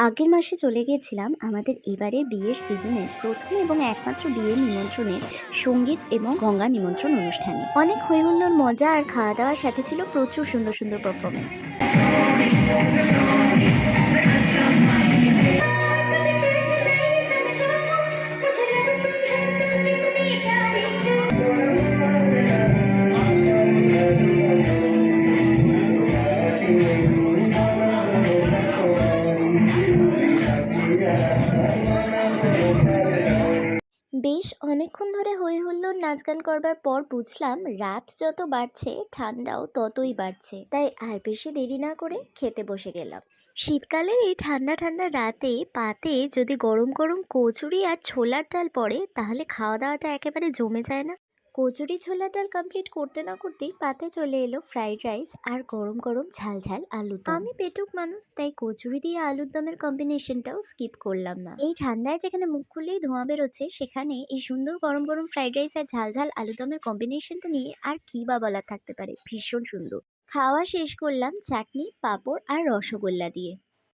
আগের মাসে চলে গিয়েছিলাম আমাদের এবারের বিয়ের সিজনের প্রথম এবং একমাত্র বিয়ের নিমন্ত্রণের সঙ্গীত এবং গঙ্গা নিমন্ত্রণ অনুষ্ঠানে। অনেক হই হুল্লোড়, মজা আর খাওয়া দাওয়ার সাথে ছিল প্রচুর সুন্দর সুন্দর পারফরমেন্স। বেশ অনেকক্ষণ ধরে হই হুল্লোড় নাচ গান করবার পর বুঝলাম রাত যত বাড়ছে ঠান্ডাও ততই বাড়ছে, তাই আর বেশি দেরি না করে খেতে বসে গেলাম। শীতকালের এই ঠান্ডা ঠান্ডা রাতে পাতে যদি গরম গরম কচুরি আর ছোলার ডাল পড়ে তাহলে খাওয়া দাওয়াটা একেবারে জমে যায় না। কচুরি ছোলার ডাল কমপ্লিট করতে না করতেই পাতে চলে এলো ফ্রাইড রাইস আর গরম গরম ঝাল ঝাল আলুর দম। আমি পেটুক মানুষ, তাই কচুরি দিয়ে আলুর দমের কম্বিনেশনটাও স্কিপ করলাম না। এই ঠান্ডায় যেখানে মুখ খুললেই ধোঁয়া বেরোচ্ছে সেখানে এই সুন্দর গরম গরম ফ্রাইড রাইস আর ঝাল ঝাল আলুর দমের কম্বিনেশনটা নিয়ে আর কি বা বলার থাকতে পারে, ভীষণ সুন্দর। খাওয়া শেষ করলাম চাটনি, পাঁপড় আর রসগোল্লা দিয়ে।